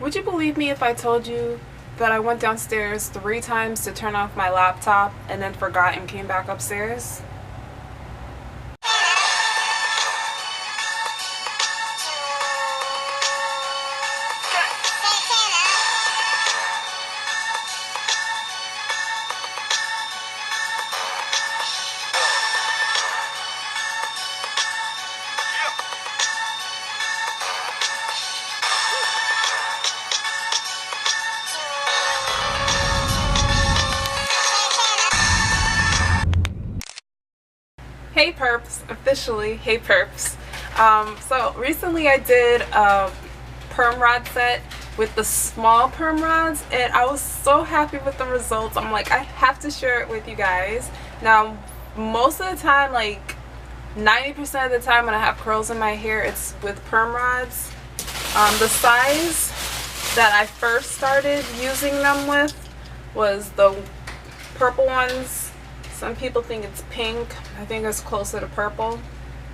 Would you believe me if I told you that I went downstairs 3 times to turn off my laptop and then forgot and came back upstairs? Hey perps, officially, hey perps. So recently I did a perm rod set with the small perm rods and I was so happy with the results. I'm like, I have to share it with you guys. Now most of the time, like 90% of the time when I have curls in my hair, it's with perm rods. The size that I first started using them with was the purple ones. Some people think it's pink. I think it's closer to purple.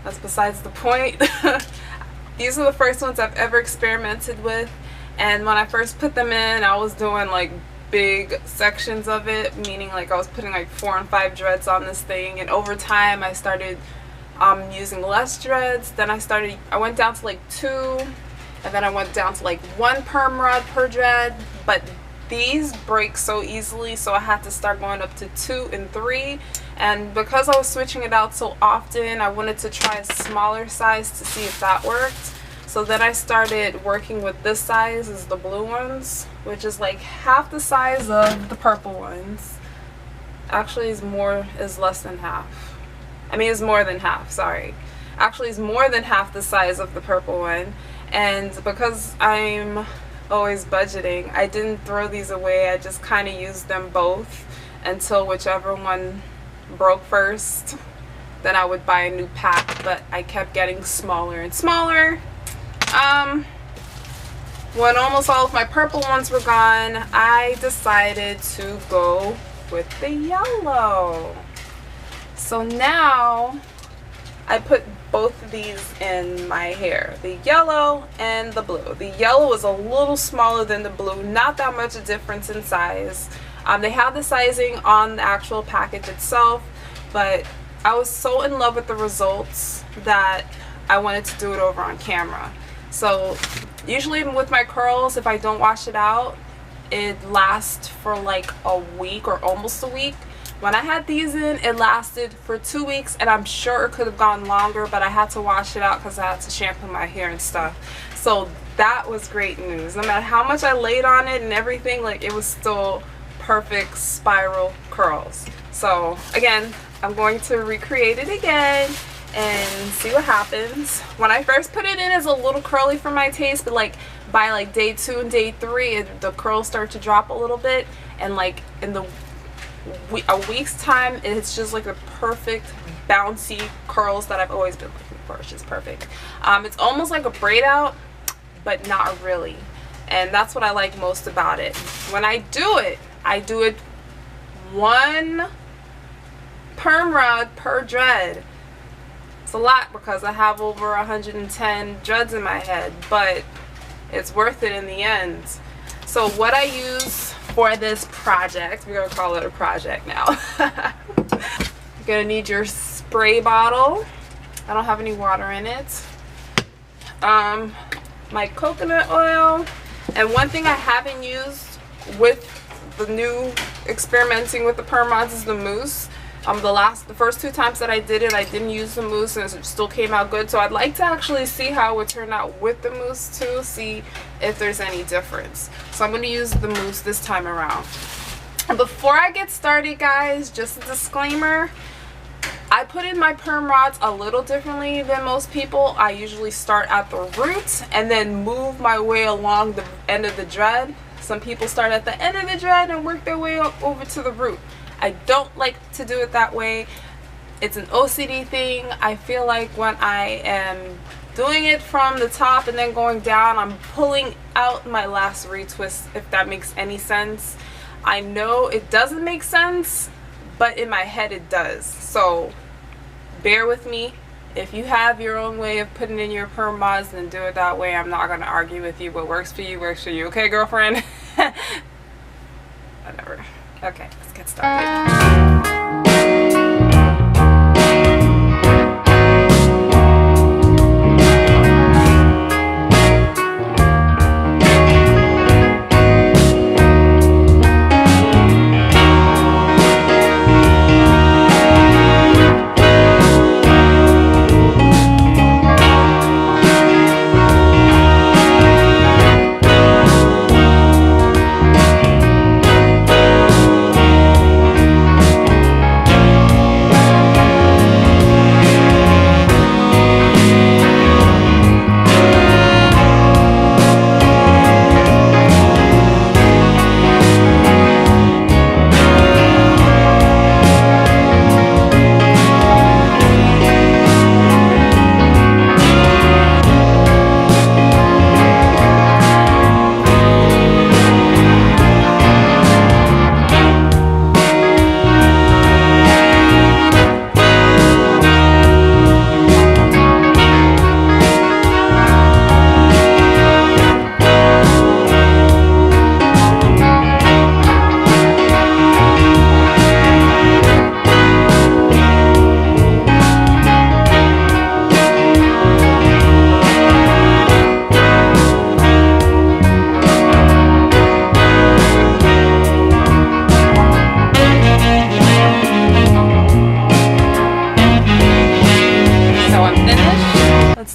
That's besides the point. These are the first ones I've ever experimented with, and when I first put them in, I was doing like big sections of it, meaning like I was putting like 4 and 5 dreads on this thing, and over time I started using less dreads. Then I went down to like 2, and then I went down to like 1 perm rod per dread, but these break so easily, so I had to start going up to 2 and 3. And because I was switching it out so often, I wanted to try a smaller size to see if that worked. So then I started working with this size, is the blue ones, which is like half the size of the purple ones. Actually is less than half. I mean, it's more than half, sorry. Actually it's more than half the size of the purple one. And because I'm always budgeting, I didn't throw these away. I just kind of used them both until whichever one broke first. Then I would buy a new pack, but I kept getting smaller and smaller. When almost all of my purple ones were gone, I decided to go with the yellow. So now I put both of these in my hair, the yellow and the blue. The yellow is a little smaller than the blue, not that much a difference in size. They have the sizing on the actual package itself, but I was so in love with the results that I wanted to do it over on camera. So usually with my curls, if I don't wash it out, it lasts for like a week or almost a week. When I had these in, it lasted for 2 weeks, and I'm sure it could have gone longer, but I had to wash it out because I had to shampoo my hair and stuff. So that was great news. No matter how much I laid on it and everything, like it was still perfect spiral curls. So again, I'm going to recreate it again and see what happens. When I first put it in, it's a little curly for my taste, but like by like day 2 and day 3, the curls start to drop a little bit, and like in a week's time, it's just like the perfect bouncy curls that I've always been looking for. It's just perfect. It's almost like a braid out, but not really, and that's what I like most about it. When I do it 1 perm rod per dread. It's a lot because I have over 110 dreads in my head, but it's worth it in the end. So what I use for this project, we're gonna call it a project now. You're gonna need your spray bottle. I don't have any water in it. My coconut oil, and one thing I haven't used with the new experimenting with the perm rods is the mousse. The first 2 times that I did it, I didn't use the mousse and it still came out good. So I'd like to actually see how it would turn out with the mousse too, see if there's any difference. So I'm going to use the mousse this time around. And before I get started, guys, just a disclaimer, I put in my perm rods a little differently than most people. I usually start at the root and then move my way along the end of the dread. Some people start at the end of the dread and work their way up over to the root. I don't like to do it that way. It's an OCD thing. I feel like when I am doing it from the top and then going down, I'm pulling out my last retwist, if that makes any sense. I know it doesn't make sense, but in my head it does. So bear with me If you have your own way of putting in your perm mods, then do it that way. I'm not going to argue with you. What works for you works for you. Okay, girlfriend? Whatever. Okay, let's get started.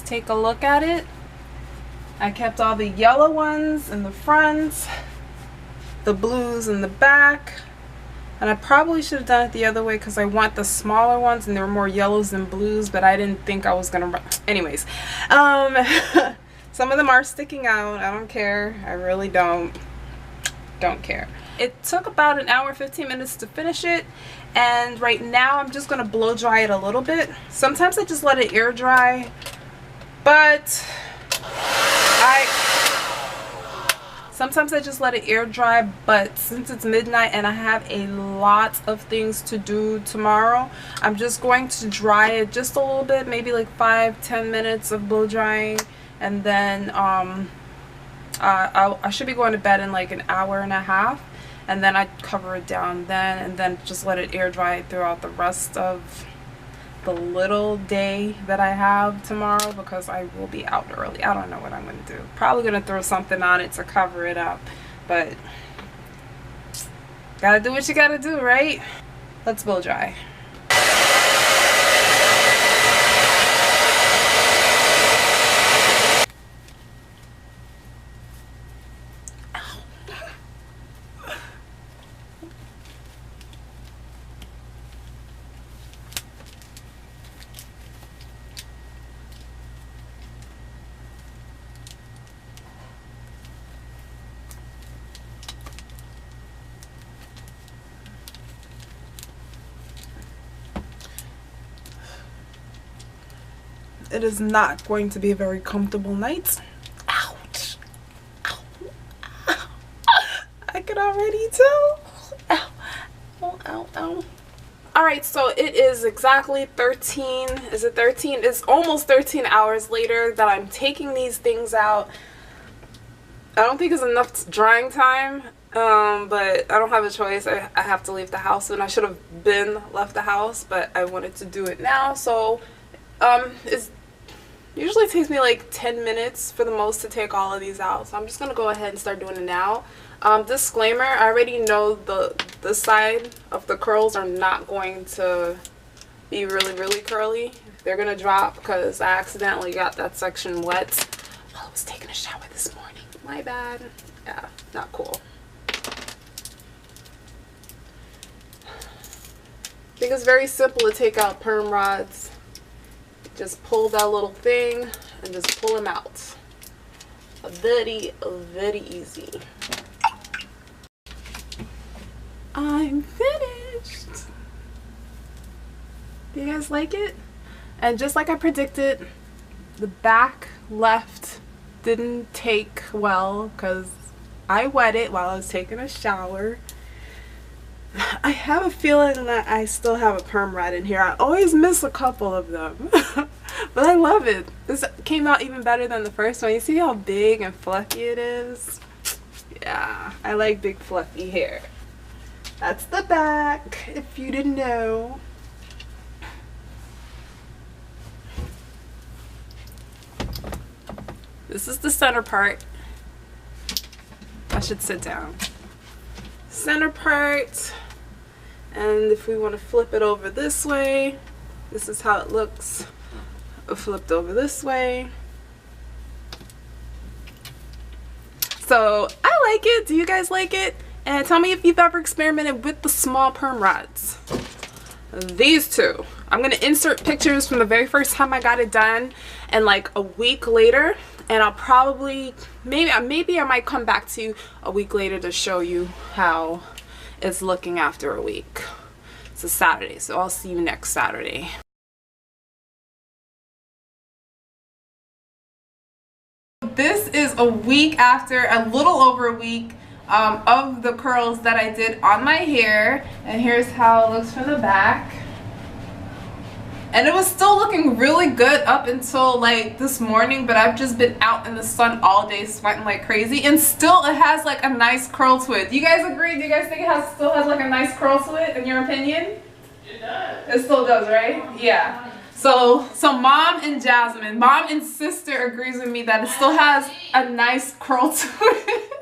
Take a look at it. I kept all the yellow ones in the front, the blues in the back, and I probably should have done it the other way because I want the smaller ones and there were more yellows than blues, but I didn't think I was gonna anyways. Some of them are sticking out. I don't care. I really don't care. It took about an hour 15 minutes to finish it, and right now I'm just gonna blow dry it a little bit. Sometimes I just let it air dry, but sometimes I just let it air dry, but since it's midnight and I have a lot of things to do tomorrow, I'm just going to dry it just a little bit, maybe like 5-10 minutes of blow drying, and then I should be going to bed in like an hour and a half, and then I cover it down then, and then just let it air dry throughout the rest of the little day that I have tomorrow, because I will be out early. I don't know what I'm going to do. Probably going to throw something on it to cover it up, but gotta do what you gotta do, right? Let's blow dry. It is not going to be a very comfortable night. Ouch. Ow. Ow. I can already tell. Ow. Ow, ow, ow. Alright, so it is exactly 13. Is it 13? It's almost 13 hours later that I'm taking these things out. I don't think it's enough drying time, but I don't have a choice. I have to leave the house, and I should have been left the house, but I wanted to do it now. So it usually takes me like 10 minutes for the most to take all of these out, so I'm just gonna go ahead and start doing it now. Disclaimer, I already know the side of the curls are not going to be really curly. They're gonna drop because I accidentally got that section wet while I was taking a shower this morning. My bad. Yeah, not cool. I think it's very simple to take out perm rods. Just pull that little thing and just pull them out. Very easy. I'm finished. Do you guys like it? And just like I predicted, the back left didn't take well because I wet it while I was taking a shower. I have a feeling that I still have a perm rod in here. I always miss a couple of them. But I love it. This came out even better than the first one. You see how big and fluffy it is? Yeah, I like big fluffy hair. That's the back, if you didn't know. This is the center part. I should sit down. Center part. And if we want to flip it over this way, this is how it looks flipped over this way. So I like it. Do you guys like it? And tell me if you've ever experimented with the small perm rods. These two. I'm going to insert pictures from the very first time I got it done and like a week later. And I'll probably, maybe I might come back to you a week later to show you how it's looking after a week. It's a Saturday, so I'll see you next Saturday. This is a week after, a little over a week of the curls that I did on my hair. And here's how it looks from the back. And it was still looking really good up until like this morning, but I've just been out in the sun all day sweating like crazy, and still it has like a nice curl to it. Do you guys agree? Do you guys think it still has like a nice curl to it in your opinion? It does. It still does, right? Yeah. So mom and Jasmine, mom and sister agrees with me that it still has a nice curl to it.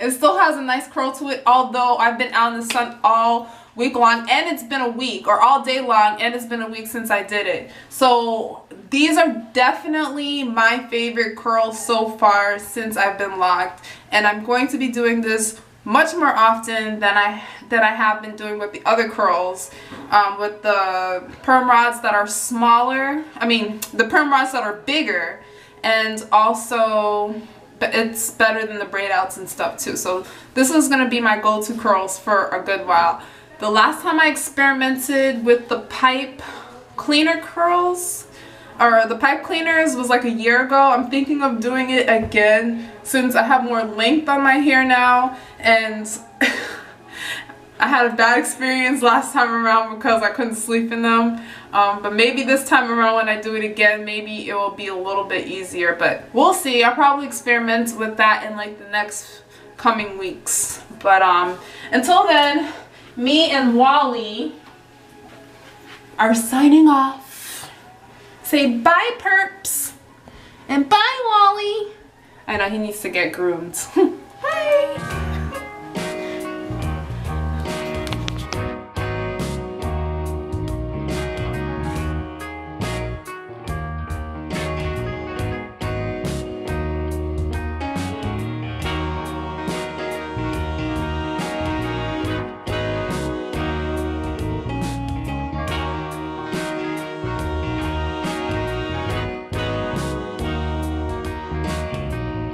It still has a nice curl to it, although I've been out in the sun all week long, and it's been a week, or all day long, and it's been a week since I did it. So these are definitely my favorite curls so far since I've been locked, and I'm going to be doing this much more often than I have been doing with the other curls, with the perm rods that are smaller. I mean, the perm rods that are bigger, and also it's better than the braid outs and stuff too. So this is going to be my go-to curls for a good while. The last time I experimented with the pipe cleaner curls, or the pipe cleaners, was like a year ago. I'm thinking of doing it again since I have more length on my hair now, and I had a bad experience last time around because I couldn't sleep in them. But maybe this time around when I do it again, maybe it will be a little bit easier, but we'll see. I'll probably experiment with that in like the next coming weeks. But until then, me and Wally are signing off. Say bye, perps, and bye, Wally. I know he needs to get groomed. Bye.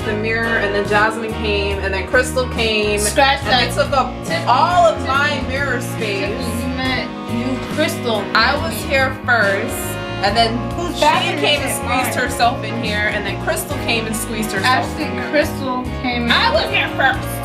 The mirror, and then Jasmine came, and then Crystal came, Scratch and they took up all of my mirror space. You met you, Crystal. I was here first, and then she came and squeezed herself in here, and then Crystal came and squeezed herself. Actually, Crystal came. I was here first.